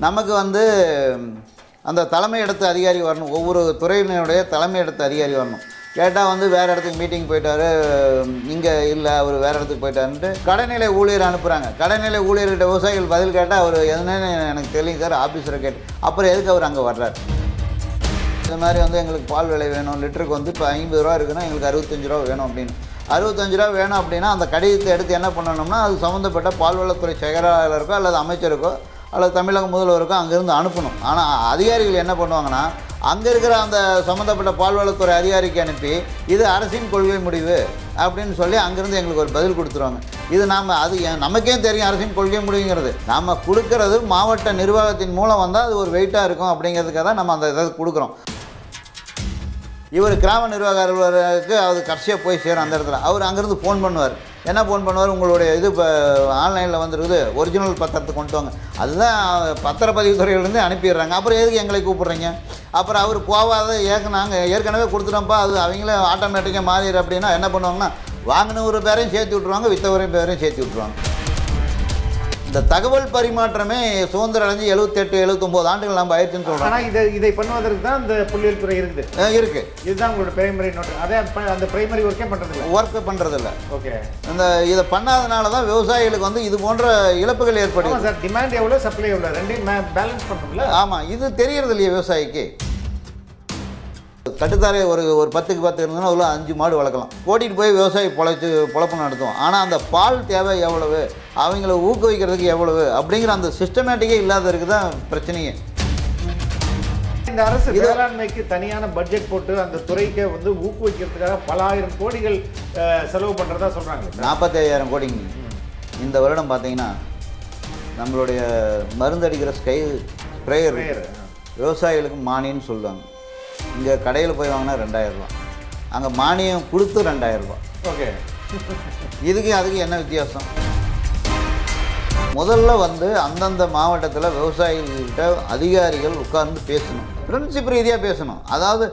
நமக்கு வந்து அந்த தலைமை இடத்து அதிகாரி வரணும், ஒவ்வொரு துறையினுடைய தலைமை இடத்து அதிகாரி வரணும். கேட்டால் வந்து வேறு இடத்துக்கு மீட்டிங் போயிட்டார், இங்கே இல்லை அவர் வேறு இடத்துக்கு போயிட்டாருன்ட்டு கடைநிலை ஊழியர் அனுப்புகிறாங்க. கடைநிலை ஊழியர்கிட்ட விவசாயிகள் பதில் கேட்டால் அவர் எதுன்னு எனக்கு தெரியும் சார், ஆஃபீஸரை கேட்டு. அப்புறம் எதுக்கு அவர் அங்கே வர்றார்? இந்த மாதிரி வந்து எங்களுக்கு பால் விலை வேணும், லிட்டருக்கு வந்து இப்போ 50 ரூபா இருக்குன்னா எங்களுக்கு 65 ரூபா வேணும் அப்படின்னு. 65 ரூபா வேணும் அப்படின்னா அந்த கடிதத்தை எடுத்து என்ன பண்ணணும்னா அது சம்மந்தப்பட்ட பால்வளத்துறை செயலாளருக்கோ அல்லது அமைச்சருக்கோ அல்லது தமிழக முதல்வருக்கோ அங்கேருந்து அனுப்பணும். ஆனால் அதிகாரிகள் என்ன பண்ணுவாங்கன்னா அங்கே இருக்கிற அந்த சம்மந்தப்பட்ட பால்வளத்துறை அதிகாரிக்கு அனுப்பி இது அரசின் கொள்கை முடிவு அப்படின்னு சொல்லி அங்கேருந்து எங்களுக்கு ஒரு பதில் கொடுத்துருவாங்க. இது அது நமக்கே தெரியும் அரசின் கொள்கை முடிவுங்கிறது. நாம் கொடுக்கறது மாவட்ட நிர்வாகத்தின் மூலம் வந்தால் அது ஒரு வெயிட்டாக இருக்கும் அப்படிங்கிறதுக்காக தான் நம்ம அந்த இதை கொடுக்குறோம். இவர் கிராம நிர்வாக அலுவலருக்கு அது கடைசியாக போய் சேரும். அந்த இடத்துல அவர் அங்கேருந்து ஃபோன் பண்ணுவார். என்ன ஃபோன் பண்ணுவார், உங்களுடைய இது இப்போ ஆன்லைனில் வந்துருக்குது, ஒரிஜினல் பத்திரத்தை கொண்டு வாங்க. அதுதான் பத்திரப்பதிவு துறையிலேருந்து அனுப்பிடுறாங்க. அப்புறம் எதுக்கு எங்களை கூப்பிட்றீங்க? அப்புறம் அவர் போகாத நாங்கள் ஏற்கனவே கொடுத்துட்டோம்ப்பா, அது அவங்களே ஆட்டோமேட்டிக்காக மாறிடு அப்படின்னா என்ன பண்ணுவாங்கன்னா வாங்கின ஒரு பேரையும் சேர்த்து விட்ருவாங்க, வித்தவரையும் பேரையும் சேர்த்து விட்ருவாங்க. இந்த தகவல் பரிமாற்றமே சுதந்திரம் அடைஞ்சு 78 79 ஆண்டுகள் நம்ம ஆயிடுச்சுன்னு சொல்கிறோம். ஆனால் இதை பண்ணுவதற்கு தான் இந்த புள்ளியியல் துறை இருக்குது. இதுதான் உங்களோட பிரைமரி நோட். அதே அந்த பிரைமரி ஒர்க்கே பண்ணுறதில்ல. ஓகே. இதை பண்ணாதனால தான் விவசாயிகளுக்கு வந்து இது போன்ற இழப்புகள் ஏற்படுது. சார் டிமாண்ட் எவ்வளோ, சப்ளை எவ்வளோ, ரெண்டையும் பேலன்ஸ் பண்ணணும்ல. ஆமாம், இது தெரியறது இல்லையா விவசாயிக்கு. கட்டுத்தாரை ஒரு 10க்கு 10 இருந்ததுன்னா அதில் 5 மாடு வளர்க்கலாம், ஓட்டிகிட்டு போய் விவசாயி பொழப்பு நடத்துவோம். ஆனால் அந்த பால் தேவை எவ்வளவு, அவங்கள ஊக்குவிக்கிறதுக்கு எவ்வளவு அப்படிங்கிற அந்த சிஸ்டமேட்டிக்கே இல்லாததுக்கு தான் பிரச்சனையே. இந்த அரசு வேளாண்மைக்கு தனியான பட்ஜெட் போட்டு அந்த துறைக்கு வந்து ஊக்குவிக்கிறதுக்காக பல ஆயிரம் கோடிகள் செலவு பண்ணுறதா சொல்கிறாங்க. 45,000 கோடிங்க. இந்த வருடம் பார்த்தீங்கன்னா நம்மளுடைய மருந்தடிக்கிற ஸ்ப்ரேயர் விவசாயிகளுக்கு மானியம்னு சொல்லுவாங்க. இங்கே கடையில் போய் வாங்கினா 2000 ரூபா, அங்கே மானியம் கொடுத்து 2000 ரூபா. ஓகே. அதுக்கு என்ன வித்தியாசம்? முதல்ல வந்து அந்தந்த மாவட்டத்தில் விவசாயிகள்கிட்ட அதிகாரிகள் உட்கார்ந்து பேசணும், பிரின்சிப் ரீதியாக பேசணும். அதாவது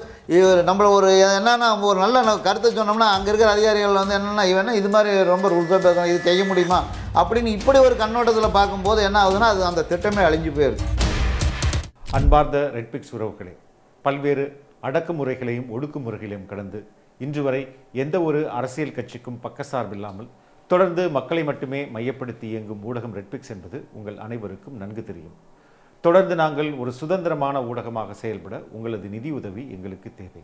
நம்மளை ஒரு என்னென்னா ஒரு நல்ல கருத்தை சொன்னோம்னா அங்கே இருக்கிற அதிகாரிகள் வந்து என்னென்னா இவன் இது மாதிரி ரொம்ப ரூல்ஸாக பேசணும், இது செய்ய முடியுமா அப்படின்னு இப்படி ஒரு கண்ணோட்டத்தில் பார்க்கும்போது என்ன ஆகுதுன்னா அது அந்த திட்டமே அழிஞ்சு போயிடுது. அன்பார்ந்த ரெட்பிக்ஸ் உறவுகளே, பல்வேறு அடக்குமுறைகளையும் ஒடுக்குமுறைகளையும் கடந்து இன்று வரை எந்த ஒரு அரசியல் கட்சிக்கும் பக்கசார்பில்லாமல் தொடர்ந்து மக்களை மட்டுமே மையப்படுத்தி இயங்கும் ஊடகம் ரெட்பிக்ஸ் என்பது உங்கள் அனைவருக்கும் நன்கு தெரியும். தொடர்ந்து நாங்கள் ஒரு சுதந்திரமான ஊடகமாக செயல்பட உங்களது நிதி உதவி எங்களுக்கு தேவை.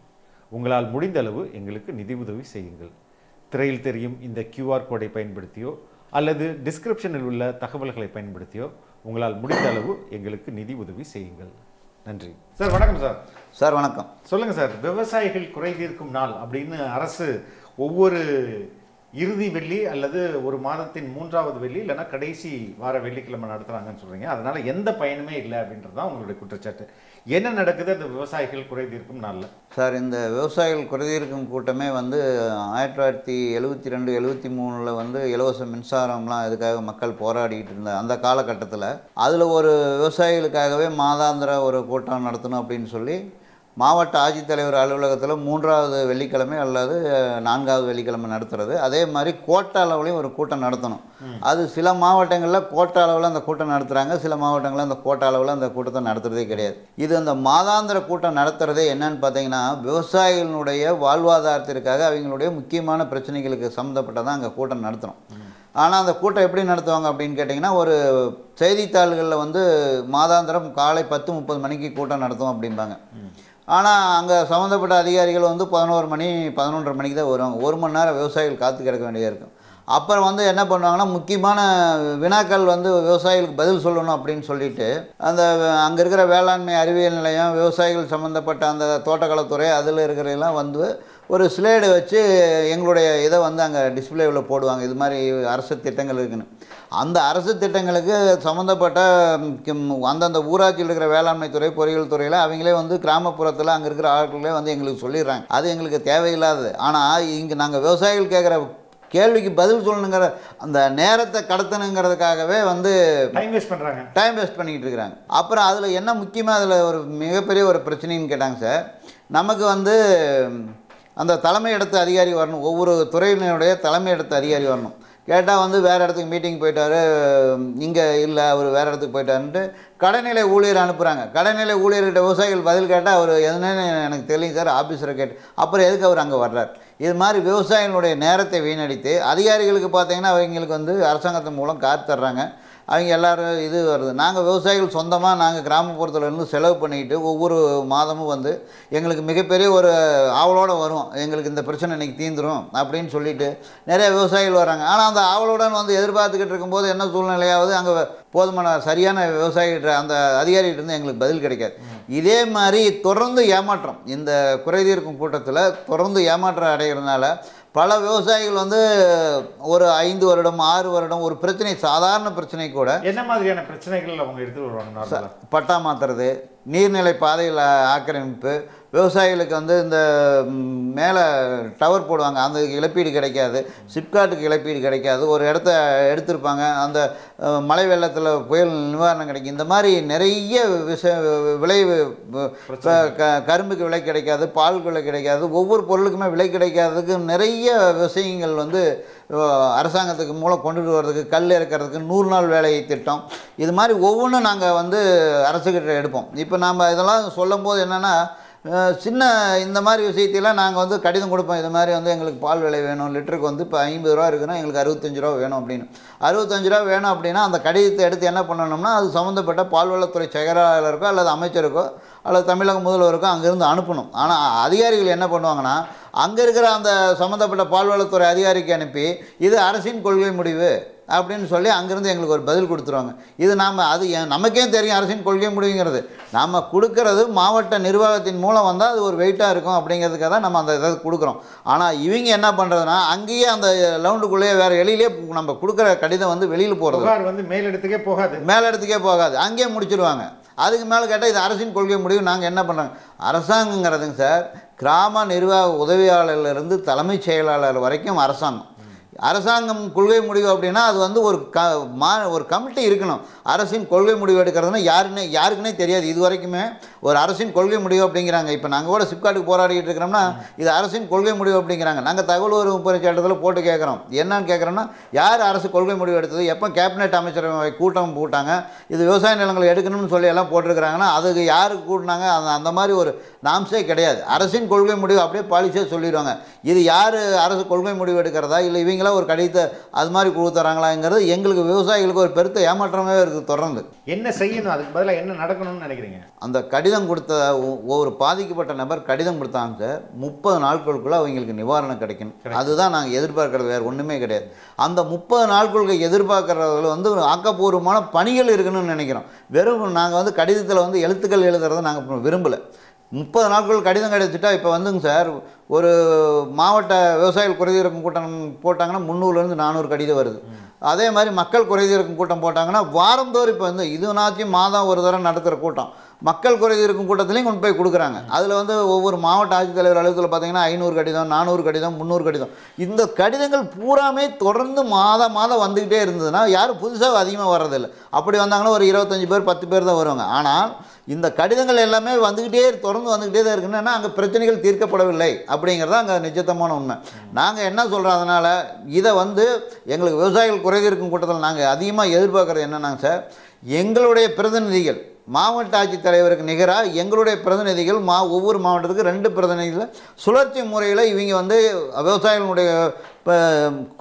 உங்களால் முடிந்த அளவு எங்களுக்கு நிதி உதவி செய்யுங்கள். திரையில் தெரியும் இந்த QR கோடை பயன்படுத்தியோ அல்லது டிஸ்கிரிப்ஷனில் உள்ள தகவல்களை பயன்படுத்தியோ உங்களால் முடிந்த அளவு எங்களுக்கு நிதி உதவி செய்யுங்கள். நன்றி சார். வணக்கம் சார். சார் வணக்கம். சொல்லுங்கள் சார், விவசாயிகள் குறை தீர்க்கும் நாள் அப்படின்னு அரசு ஒவ்வொரு இறுதி வெள்ளி அல்லது ஒரு மாதத்தின் 3வது வெள்ளி இல்லைன்னா கடைசி வார வெள்ளிக்கிழமை நடத்துகிறாங்கன்னு சொல்கிறீங்க. அதனால் எந்த பயனுமே இல்லை அப்படின்றது தான் உங்களுடைய குற்றச்சாட்டு. என்ன நடக்குது அந்த விவசாயிகள் குறை தீர்க்கும் நாளில்? சார், இந்த விவசாயிகள் குறை தீர்க்கும் கூட்டமே வந்து 1972 73 வந்து இலவச மின்சாரம்லாம் இதுக்காக மக்கள் போராடிக்கிட்டு இருந்த அந்த காலகட்டத்தில் அதில் ஒரு விவசாயிகளுக்காகவே மாதாந்திர ஒரு கூட்டம் நடத்தணும் அப்படின்னு சொல்லி மாவட்ட ஆட்சித்தலைவர் அலுவலகத்தில் 3வது வெள்ளிக்கிழமை அல்லது 4வது வெள்ளிக்கிழமை நடத்துறது. அதே மாதிரி கோட்ட அளவுலையும் ஒரு கூட்டம் நடத்தணும். அது சில மாவட்டங்களில் கோட்ட அளவில் அந்த கூட்டம் நடத்துகிறாங்க, சில மாவட்டங்களில் அந்த கோட்ட அளவில் அந்த கூட்டத்தை நடத்துகிறதே கிடையாது. இது அந்த மாதாந்திர கூட்டம் நடத்துகிறதே என்னன்னு பார்த்தீங்கன்னா விவசாயிகளுடைய வாழ்வாதாரத்திற்காக அவங்களுடைய முக்கியமான பிரச்சனைகளுக்கு சம்மந்தப்பட்டதான் அங்கே கூட்டம் நடத்தணும். ஆனால் அந்த கூட்டம் எப்படி நடத்துவாங்க அப்படின்னு கேட்டிங்கன்னா ஒரு செய்தித்தாள்களில் வந்து மாதாந்திரம் காலை 10:30 மணிக்கு கூட்டம் நடத்தும் அப்படிம்பாங்க. ஆனால் அங்கே சம்மந்தப்பட்ட அதிகாரிகள் வந்து 11 மணி 11:30 மணிக்கு தான் வருவாங்க. 1 மணி நேரம் விவசாயிகள் காத்து கிடக்க வேண்டியதாக இருக்கும். அப்புறம் வந்து என்ன பண்ணுவாங்கன்னா முக்கியமான வினாக்கள் வந்து விவசாயிகளுக்கு பதில் சொல்லணும் அப்படின்னு சொல்லிட்டு அந்த அங்கே இருக்கிற வேளாண்மை அறிவியல் நிலையம், விவசாயிகள் சம்மந்தப்பட்ட அந்த தோட்டக்கலைத்துறை அதில் இருக்கிறதெல்லாம் வந்து ஒரு ஸ்லேடு வச்சு எங்களுடைய இதை வந்து அங்கே டிஸ்பிளேவில் போடுவாங்க. இது மாதிரி அரசு திட்டங்கள் இருக்குன்னு. அந்த அரசு திட்டங்களுக்கு சம்மந்தப்பட்ட அந்தந்த ஊராட்சியில் இருக்கிற வேளாண்மை துறை, பொறியியல் துறையில் அவங்களே வந்து கிராமப்புறத்தில் அங்கே இருக்கிற ஆட்களே வந்து எங்களுக்கு சொல்லிடுறாங்க. அது எங்களுக்கு தேவையில்லாதது. ஆனால் இங்கே நாங்கள் விவசாயிகள் கேட்குற கேள்விக்கு பதில் சொல்லணுங்கிற அந்த நேரத்தை கடத்தணுங்கிறதுக்காகவே வந்து டைம் வேஸ்ட் பண்ணிக்கிட்டு இருக்கிறாங்க. அப்புறம் அதில் என்ன முக்கியமாக அதில் ஒரு மிகப்பெரிய ஒரு பிரச்சனைன்னு கேட்டாங்க சார். நமக்கு வந்து அந்த தலைமை இடத்து அதிகாரி வரணும், ஒவ்வொரு துறையினுடைய தலைமை இடத்து அதிகாரி வரணும். கேட்டால் வந்து வேறு இடத்துக்கு மீட்டிங் போயிட்டார், இங்கே இல்லை அவர் வேறு இடத்துக்கு போயிட்டாருன்ட்டு கடைநிலை ஊழியர் அனுப்புகிறாங்க. கடைநிலை ஊழியர்கிட்ட விவசாயிகள் பதில் கேட்டால் அவர் எதுன்னு எனக்கு தெரியும் சார், ஆஃபீஸரை கேட்டு. அப்புறம் எதுக்கு அவர் அங்கே வர்றார்? இது மாதிரி விவசாயிகளுடைய நேரத்தை வீணடித்து அதிகாரிகளுக்கு பார்த்தீங்கன்னா அவங்களுக்கு வந்து அரசாங்கத்தின் மூலம் கார் தர்றாங்க. அவங்க எல்லோரும் இது வருது. நாங்கள் விவசாயிகள் சொந்தமாக நாங்கள் கிராமப்புறத்தில் இருந்து செலவு பண்ணிக்கிட்டு ஒவ்வொரு மாதமும் வந்து எங்களுக்கு மிகப்பெரிய ஒரு ஆவலோடு வரும், எங்களுக்கு இந்த பிரச்சனை இன்றைக்கி தீந்துரும் அப்படின்னு சொல்லிட்டு நிறைய விவசாயிகள் வராங்க. ஆனால் அந்த ஆவலுடன் வந்து எதிர்பார்த்துக்கிட்டு இருக்கும்போது என்ன சூழ்நிலையாவது அங்கே போதுமான சரியான விவசாயிகிட்ட அந்த அதிகாரிகிட்ட இருந்து எங்களுக்கு பதில் கிடைக்காது. இதே மாதிரி தொடர்ந்து ஏமாற்றம், இந்த குறைதீர்க்கும் கூட்டத்தில் தொடர்ந்து ஏமாற்றம் அடைகிறதுனால பல விவசாயிகள் வந்து ஒரு 5 வருடம் 6 வருடம் ஒரு பிரச்சனை, சாதாரண பிரச்சனை கூட. என்ன மாதிரியான பிரச்சனைகள் அவங்க எடுத்துட்டு வருவாங்க? பட்டா மாற்றுறது, நீர்நிலை பாதையில் ஆக்கிரமிப்பு, விவசாயிகளுக்கு வந்து இந்த மேலே டவர் போடுவாங்க, அந்த இழப்பீடு கிடைக்காது, சிப்காட்டுக்கு இழப்பீடு கிடைக்காது, ஒரு இடத்த எடுத்திருப்பாங்க, அந்த மழை வெள்ளத்தில் புயல் நிவாரணம் கிடைக்கும். இந்த மாதிரி நிறைய விளைவு, கரும்புக்கு விலை கிடைக்காது, பாலுக்கு விலை கிடைக்காது, ஒவ்வொரு பொருளுக்குமே விலை கிடைக்காததுக்கு நிறைய விஷயங்கள் வந்து அரசாங்கத்துக்கு மூலம் கொண்டுட்டு வர்றதுக்கு, கல் இறக்கிறதுக்கு 100 நாள் வேலை திட்டம், இது மாதிரி ஒவ்வொன்றும் நாங்கள் வந்து அரசுக்கிட்ட எடுப்போம். இப்போ நாம் இதெல்லாம் சொல்லும் போது என்னென்னா, சின்ன இந்த மாதிரி விஷயத்தையெல்லாம் நாங்கள் வந்து கடிதம் கொடுப்போம். இது மாதிரி வந்து எங்களுக்கு பால் விலை வேணும், லிட்டருக்கு வந்து இப்போ 50 ரூபா இருக்குன்னா எங்களுக்கு 65 ரூபா வேணும் அப்படின்னு. 65 ரூபா வேணும் அப்படின்னா அந்த கடிதத்தை எடுத்து என்ன பண்ணணும்னா, அது சம்மந்தப்பட்ட பால்வளத்துறை செயலாளருக்கோ அல்லது அமைச்சருக்கோ அல்லது தமிழக முதல்வருக்கோ அங்கேருந்து அனுப்பணும். ஆனால் அதிகாரிகள் என்ன பண்ணுவாங்கன்னா, அங்கே இருக்கிற அந்த சம்மந்தப்பட்ட பால்வளத்துறை அதிகாரிக்கு அனுப்பி இது அரசின் கொள்கை முடிவு அப்படின்னு சொல்லி அங்கேருந்து எங்களுக்கு ஒரு பதில் கொடுத்துருவாங்க. இது நாம் அது நமக்கே தெரியும் அரசின் கொள்கை முடிவுங்கிறது. நாம் கொடுக்கறது மாவட்ட நிர்வாகத்தின் மூலம் வந்தால் அது ஒரு வெயிட்டாக இருக்கும் அப்படிங்கிறதுக்காக தான் நம்ம அந்த இதை கொடுக்குறோம். ஆனால் இவங்க என்ன பண்ணுறதுன்னா, அங்கேயே அந்த லவுண்டுக்குள்ளேயே வேறு வெளியிலே நம்ம கொடுக்குற கடிதம் வந்து வெளியில் போகிறது வந்து மேலிடத்துக்கே போகாது, மேலிடத்துக்கே போகாது, அங்கேயே முடிச்சிடுவாங்க. அதுக்கு மேலே கேட்டால் இது அரசின் கொள்கை முடிவு. நாங்கள் என்ன பண்ணுறாங்க, அரசாங்கங்கிறதுங்க சார், கிராம நிர்வாக உதவியாளர்லேருந்து தலைமைச் செயலாளர் வரைக்கும் அரசாங்கம். அரசாங்கம் கொள்கை முடிவு அப்படின்னா அது வந்து ஒரு கமிட்டி இருக்கணும். அரசின் கொள்கை முடிவு எடுக்கிறதுனா யாருக்குன்னே தெரியாது. இது வரைக்குமே ஒரு அரசின் கொள்கை முடிவு அப்படிங்கிறாங்க. இப்போ நாங்கள் கூட சிப்காட்டுக்கு போராடிக்கிட்டு இருக்கிறோம்னா இது அரசின் கொள்கை முடிவு அப்படிங்கிறாங்க. நாங்கள் தகவல் உரிமை சட்டத்தில் போட்டு கேட்குறோம். என்னன்னு கேட்குறோம்னா, யார் அரசு கொள்கை முடிவு எடுத்தது, எப்போ கேபினெட் அமைச்சரவை கூட்டம் போட்டாங்க, இது விவசாய நிலங்களை எடுக்கணும்னு சொல்லி எல்லாம் போட்டிருக்கிறாங்கன்னா அதுக்கு யாருக்கு கூட்டினாங்க, அந்த மாதிரி ஒரு நாம்ஸே கிடையாது. அரசின் கொள்கை முடிவு அப்படியே பாலிசியாக சொல்லிடுவாங்க. இது யார் அரசு கொள்கை முடிவு எடுக்கிறதா இல்லை இவங்களா ஒரு கடிதத்தை அது மாதிரி கொடுத்துறாங்களாங்கிறது எங்களுக்கு விவசாயிகளுக்கு ஒரு பெருத்த ஏமாற்றமே இருக்குது. தொடர்ந்து என்ன செய்யணும், அதுக்கு பதிலாக என்ன நடக்கணும்னு நினைக்கிறீங்க? அந்த கடிதம் கொடுத்த ஒரு பாதிக்கப்பட்ட நபர் கடிதம் கொடுத்தாங்க சார், 30 நாட்களுக்குள்ள அவங்களுக்கு நிவாரணம் கிடைக்கணும். அதுதான் நாங்கள் எதிர்பார்க்கறது, வேறு ஒன்றுமே கிடையாது. அந்த 30 நாட்களுக்கு எதிர்பார்க்கறதுல வந்து ஆக்கப்பூர்வமான பணிகள் இருக்குன்னு நினைக்கிறோம். வெறும் நாங்கள் வந்து கடிதத்தில் வந்து எழுத்துக்கள் எழுதுறதை நாங்கள் விரும்பலை. 30 நாட்கள் கடிதம் கிடைச்சிட்டா இப்போ வந்துங்க சார், ஒரு மாவட்ட விவசாயிகள் குறைதீர்க்கும் கூட்டம் போட்டாங்கன்னா 300லேருந்து 400 கடிதம் வருது. அதே மாதிரி மக்கள் குறைதீர்க்கும் கூட்டம் போட்டாங்கன்னா வாரந்தோறும் இப்போ வந்து இதுனாச்சும் மாதம் ஒரு தடவை நடத்துகிற கூட்டம் மக்கள் குறைதீர்க்கும் கூட்டத்துலேயும் கொண்டு போய் கொடுக்குறாங்க. அதில் வந்து ஒவ்வொரு மாவட்ட ஆட்சித்தலைவர் அலுவலகத்தில் பார்த்தீங்கன்னா 500 கடிதம், 400 கடிதம், 300 கடிதம். இந்த கடிதங்கள் பூராமே தொடர்ந்து மாதம் வந்துக்கிட்டே இருந்ததுன்னா யாரும் புதுசாக அதிகமாக வர்றதில்லை. அப்படி வந்தாங்கன்னா ஒரு 25 பேர் 10 பேர் தான் வருவாங்க. ஆனால் இந்த கடிதங்கள் எல்லாமே தொடர்ந்து வந்துக்கிட்டே தான் இருக்குன்னா அங்கே பிரச்சனைகள் தீர்க்கப்படவில்லை அப்படிங்கிறது அங்கே நிஜத்தமான உண்மை. நாங்கள் என்ன சொல்கிறோம், அதனால் இதை வந்து எங்களுக்கு விவசாயிகள் குறைதீர்க்கும் கூட்டத்தில் நாங்கள் அதிகமாக எதிர்பார்க்குறது என்னன்னாங்க சார், எங்களுடைய பிரதிநிதிகள் மாவட்ட ஆட்சித்தலைவருக்கு நிகராக எங்களுடைய பிரதிநிதிகள் ஒவ்வொரு மாவட்டத்துக்கு 2 பிரதிநிதிகள் சுழற்சி முறையில் இவங்க வந்து விவசாயிகளுடைய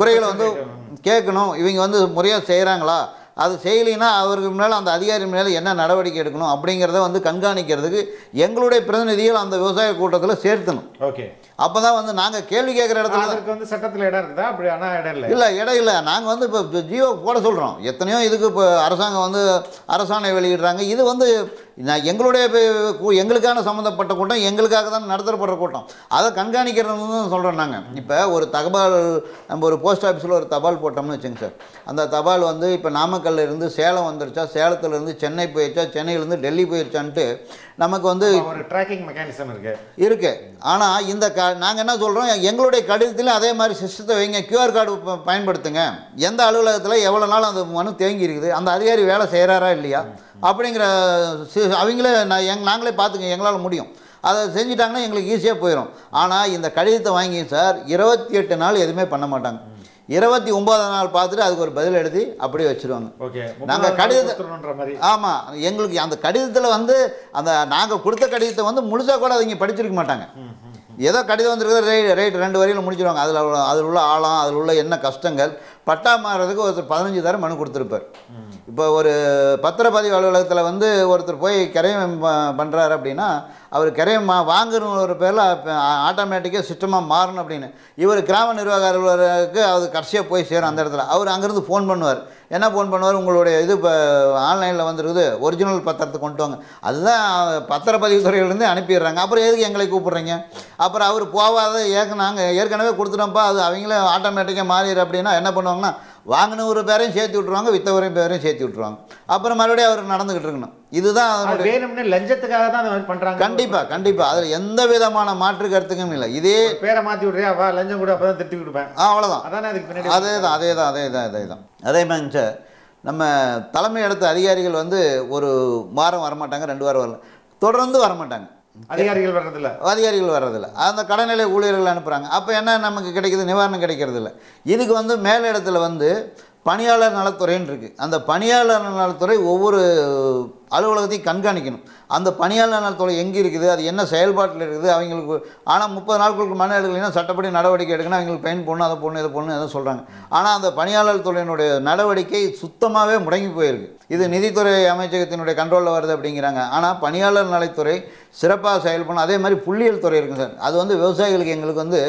குறைகளை வந்து கேட்கணும். இவங்க வந்து முறையாக செய்கிறாங்களா, அது செய்யலைன்னா அவருக்கு மேலே அந்த அதிகாரி மேலே என்ன நடவடிக்கை எடுக்கணும் அப்படிங்கிறத வந்து கண்காணிக்கிறதுக்கு எங்களுடைய பிரதிநிதிகள் அந்த விவசாய கூட்டத்தில் சேர்த்தணும். ஓகே, அப்போ தான் வந்து நாங்கள் கேள்வி கேட்குற இடத்துல அதுக்கு வந்து சட்டத்தில் இடம் இருக்குதா? அப்படி ஆனால் இடம் இல்லை. இல்லை, இடம் இல்லை. நாங்கள் வந்து இப்போ ஜியோ போட சொல்கிறோம். எத்தனையோ இதுக்கு இப்போ அரசாங்கம் வந்து அரசாணை வெளியிடுறாங்க. இது வந்து எங்களுக்கான சம்மந்தப்பட்ட கூட்டம், எங்களுக்காக தான் நடத்தப்படுற கூட்டம். அதை கண்காணிக்கிறதுன்னு சொல்கிறோம். நாங்கள் இப்போ ஒரு தபால், நம்ம ஒரு போஸ்ட் ஆஃபீஸில் ஒரு தபால் போட்டோம்னு வச்சுங்க சார், அந்த தபால் வந்து இப்போ நாமக்கல்ல இருந்து சேலம் வந்துருச்சா, சேலத்துலேருந்து சென்னை போயிடுச்சா, சென்னையிலேருந்து டெல்லி போயிடுச்சான்ட்டு நமக்கு வந்து ஒரு ட்ராக்கிங் மெக்கானிசம் இருக்குது. ஆனால் இந்த நாங்கள் என்ன சொல்கிறோம், எங்களுடைய கடிதத்தில் அதே மாதிரி சிஸ்டத்தை வைங்க, கியூஆர் கார்டு பயன்படுத்துங்க. எந்த அலுவலகத்தில் எவ்வளோ நாள் அந்த மனு தேங்கி இருக்குது, அந்த அதிகாரி வேலை செய்கிறாரா இல்லையா அப்படிங்கிற அவங்களே நாங்களே பார்த்துங்க, எங்களால் முடியும். அதை செஞ்சிட்டாங்கன்னா எங்களுக்கு ஈஸியாக போயிடும். ஆனால் இந்த கடிதத்தை வாங்கி சார் 28 நாள் எதுவுமே பண்ண மாட்டாங்க. 29ஆம் நாள் பார்த்துட்டு அதுக்கு ஒரு பதில் எழுதி அப்படியே வச்சுருவாங்க. ஓகே, நாங்கள் கடிதத்தை ஆமாம், எங்களுக்கு அந்த கடிதத்தில் வந்து அந்த நாங்கள் கொடுத்த கடிதத்தை வந்து முழுசாக கூட அவங்க படிச்சிருக்க மாட்டாங்க. ஏதோ கடிதம் வந்துருக்குது ரைட் 2 வரியில் முடிச்சிடுவாங்க. அதில் உள்ள ஆழம், அதில் உள்ள என்ன கஷ்டங்கள், பட்டா மாறுறதுக்கு ஒருத்தர் 15 தரம் மனு கொடுத்துருப்பார். இப்போ ஒரு பத்திரப்பதிவு அலுவலகத்தில் வந்து ஒருத்தர் போய் கிரையம் பண்ணுறாரு அப்படின்னா அவர் கிரையம் வாங்குற ஒரு பேரில் ஆட்டோமேட்டிக்காக சிஸ்டமாக மாறணும் அப்படின்னு இவர் கிராம நிர்வாக அலுவலருக்கு அது கடைசியாக போய் சேரும். அந்த இடத்துல அவர் அங்கேருந்து ஃபோன் பண்ணுவார். என்ன ஃபோன் பண்ணுவார், உங்களுடைய இது இப்போ ஆன்லைனில் வந்துருக்குது, ஒரிஜினல் பத்திரத்தை கொண்டு வாங்க. அதுதான் பத்திரப்பதிவு துறையிலேருந்து அனுப்பிடுறாங்க. அப்புறம் எதுக்கு எங்களை கூப்பிட்றீங்க? அப்புறம் அவர் போகாத நாங்கள் ஏற்கனவே கொடுத்துட்டோம்ப்பா, அது அவங்களே ஆட்டோமேட்டிக்காக மாறிடு அப்படின்னா என்ன பண்ணுவாங்கன்னா வாங்கின ஒரு பேரையும் சேர்த்து விட்ருவாங்க, வித்தவரையும் பேரையும் சேர்த்து விட்ருவாங்க. அப்புறம் மறுபடியும் அவர் நடந்துக்கிட்டு இருக்கணும். இதுதான் வேணும்னே லஞ்சத்துக்காக தான் அந்த பண்ணுறாங்க. கண்டிப்பாக அதில் எந்த விதமான மாற்று கருத்துக்கும் இல்லை. இதே பேரை மாற்றி விட்றியா, வா லஞ்சம் கூட அப்போ தான் திட்டி கொடுப்பேன், அவ்வளோதான். அதானே அதுக்கு பின்னாடி. அதே தான் அதே மாதிரி சார், நம்ம தலைமை இடத்து அதிகாரிகள் வந்து ஒரு வாரம் வரமாட்டாங்க, 2 வாரம் வரல, தொடர்ந்து வரமாட்டாங்க. அதிகாரிகள் வர்றதில்ல. அந்த கடைநிலை ஊழியர்கள் அனுப்புகிறாங்க. அப்போ என்ன நமக்கு கிடைக்கிது? நிவாரணம் கிடைக்கிறது இல்லை. இதுக்கு வந்து மேலிடத்துல வந்து பணியாளர் நலத்துறைன்னு இருக்குது. அந்த பணியாளர் நலத்துறை ஒவ்வொரு அலுவலகத்தையும் கண்காணிக்கணும். அந்த பணியாளர் நலத்துறை எங்கே இருக்குது, அது என்ன செயல்பாட்டில் இருக்குது அவங்களுக்கு. ஆனால் 30 நாட்களுக்கு மன எடுக்கலைன்னா சட்டப்படி நடவடிக்கை எடுக்கணும், அவங்களுக்கு பயன் போடணும், அதை போடணும், இதை போடணும் எதை சொல்கிறாங்க. ஆனால் அந்த பணியாளர் துறையினுடைய நடவடிக்கை சுத்தமாகவே முடங்கி போயிருக்கு. இது நிதித்துறை அமைச்சகத்தினுடைய கண்ட்ரோலில் வருது அப்படிங்கிறாங்க. ஆனால் பணியாளர் நலத்துறை சிறப்பாக செயல்படணும். அதே மாதிரி புள்ளியியல் துறை இருக்குது சார். அது வந்து விவசாயிகளுக்கு எங்களுக்கு வந்து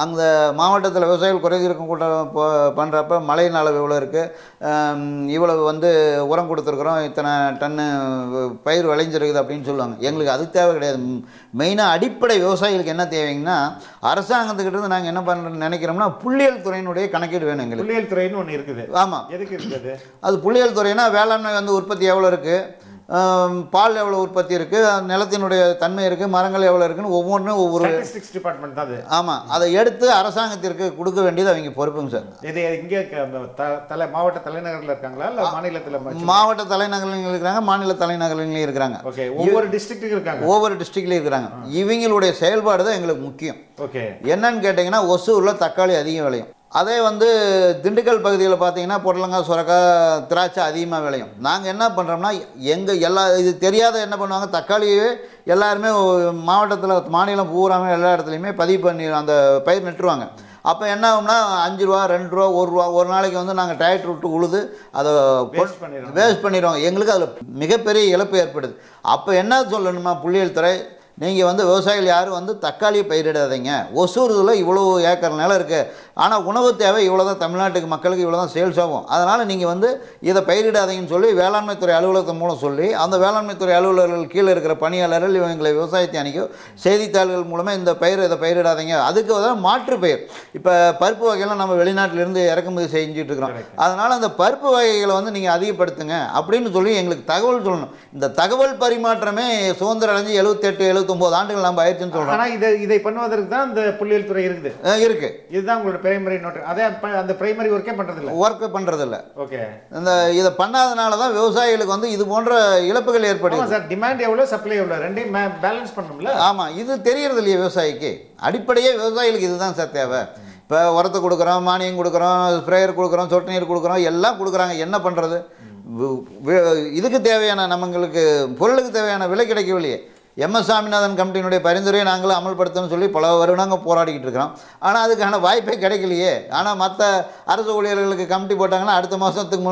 அந்த மாவட்டத்தில் விவசாயிகள் குறைதீர்க்கும் கூட்டம் பண்ணுறப்ப மழையின் அளவு இவ்வளோ இருக்குது, இவ்வளவு வந்து உரம் கொடுத்துருக்குறோம், இத்தனை டன்னு பயிர் விளைஞ்சிருக்குது அப்படின்னு சொல்லுவாங்க. எங்களுக்கு அது தேவை கிடையாது. மெயினாக அடிப்படை விவசாயிகளுக்கு என்ன தேவைங்கன்னா அரசாங்கத்துக்கிட்ட நாங்கள் என்ன பண்ணுறோம்னு நினைக்கிறோம்னா புள்ளியியல் துறையினுடைய கணக்கீடு வேணும் எங்களுக்கு. புள்ளியியல் துறைன்னு ஒன்று இருக்குது. ஆமாம், எதுக்கு இருக்குது அது? புள்ளியியல் துறைனா வேளாண்மை வந்து உற்பத்தி எவ்வளோ இருக்குது, பால் எவ்வளோ உற்பத்தி இருக்குது, நிலத்தினுடைய தன்மை இருக்குது, மரங்கள் எவ்வளோ இருக்குன்னு ஒவ்வொன்றும் ஒவ்வொரு டிபார்ட்மெண்ட் தான் அது. ஆமாம், அதை எடுத்து அரசாங்கத்திற்கு கொடுக்க வேண்டியது அவங்க பொறுப்புங்க சார். இது இங்கே மாவட்ட தலைநகரில் இருக்காங்களா இல்லை மாநிலத்தில்? மாவட்ட தலைநகரில் இருக்கிறாங்க, மாநில தலைநகரிலையும் இருக்கிறாங்க. ஓகே, ஒவ்வொரு டிஸ்ட்ரிக்ட்லையும் இருக்காங்க. ஒவ்வொரு டிஸ்ட்ரிக்ட்லையும் இருக்கிறாங்க. இவங்களுடைய செயல்பாடு தான் எங்களுக்கு முக்கியம். ஓகே, என்னன்னு கேட்டிங்கன்னா ஒசூரில் தக்காளி அதிகம் விளையும். அதே வந்து திண்டுக்கல் பகுதியில் பார்த்தீங்கன்னா புடலங்காய், சுரக்காய், திராட்சை அதிகமாக விளையும். நாங்கள் என்ன பண்ணுறோம்னா இது தெரியாத என்ன பண்ணுவாங்க, தக்காளியே எல்லாருமே மாவட்டத்தில் மாநிலம் பூராமே எல்லா இடத்துலையுமே பதிவு பண்ணி அந்த பயிர் நட்டுருவாங்க. அப்போ என்ன ஆகும்னா 5 ரூபா, 2 ரூபா, 1 ரூபா ஒரு நாளைக்கு வந்து நாங்கள் டிராக்டர் விட்டு உழுது அதை வேஸ்ட் பண்ணிடுவோம். எங்களுக்கு அதில் மிகப்பெரிய இழப்பு ஏற்படுது. அப்போ என்ன சொல்லணுமா புள்ளியியல் துறை, நீங்கள் வந்து விவசாயிகள் யாரும் வந்து தக்காளியை பயிரிடாதீங்க. ஒசூரில் இவ்வளோ ஏக்கர் நிலம் இருக்குது, ஆனால் உணவு தேவை இவ்வளோ தான், தமிழ்நாட்டுக்கு மக்களுக்கு இவ்வளோ தான் சேல்ஸ் ஆகும், அதனால் நீங்கள் வந்து இதை பயிரிடாதீங்கன்னு சொல்லி வேளாண்மைத்துறை அலுவலகத்தின் மூலம் சொல்லி அந்த வேளாண்மைத்துறை அலுவலர்கள் கீழே இருக்கிற பணியாளர்கள் இவங்களை விவசாயத்தை அன்றைக்கும் செய்தித்தாள்கள் மூலமாக இந்த இதை பயிரிடாதீங்க. அதுக்கு வந்து மாற்று பயிர். இப்போ பருப்பு வகையெல்லாம் நம்ம வெளிநாட்டிலேருந்து இறக்குமதி செஞ்சுட்டு இருக்கிறோம். அதனால் அந்த பருப்பு வகைகளை வந்து நீங்கள் அதிகப்படுத்துங்க அப்படின்னு சொல்லி எங்களுக்கு தகவல் சொல்லணும். இந்த தகவல் பரிமாற்றமே சுதந்திரம் அடைஞ்சு 78, 79 ஆண்டுகள் நம்ம ஆயிடுச்சுன்னு சொல்றோம். ஆனா இதை பண்ணுவதற்கு தான் இந்த புள்ளியியல் துறை இருக்கு. இதுதான் உங்களோட பிரைமரி நோட். அதே அந்த பிரைமரி ஒர்க்கே பண்றது இல்ல. ஓகே, இந்த இதை பண்ணாதனால தான் விவசாயிகளுக்கு வந்து இது போன்ற இழப்புகள் ஏற்படுது. சார், டிமாண்ட் எவ்வளவு, சப்ளை எவ்வளவு, ரெண்டையும் பேலன்ஸ் பண்ணணும்ல. ஆமா, இது தெரியறது இல்லையா விவசாயிக்கு. அடிப்படையே விவசாயிகளுக்கு இதுதான் சார் தேவை. இப்போ உரத்தை கொடுக்குறோம், மானியம் கொடுக்குறோம், ஸ்ப்ரேயர் கொடுக்குறோம், சொட்டு நீர் கொடுக்குறோம், எல்லாம் கொடுக்குறாங்க. என்ன பண்ணுறது? இதுக்கு தேவையான நம்மங்களுக்கு பொருளுக்கு தேவையான விலை கிடைக்கவில்லையே. MS சாமிநாதன் கமிட்டியினுடைய பரிந்துரையை நாங்களும் அமல்படுத்தணும்னு சொல்லி பல வருடங்கள் போராடிக்கிட்டு இருக்கிறோம். ஆனால் அதுக்கான வாய்ப்பே கிடைக்கலையே. ஆனால் மற்ற அரசு ஊழியர்களுக்கு கமிட்டி போட்டாங்கன்னா அடுத்த மாதத்துக்கு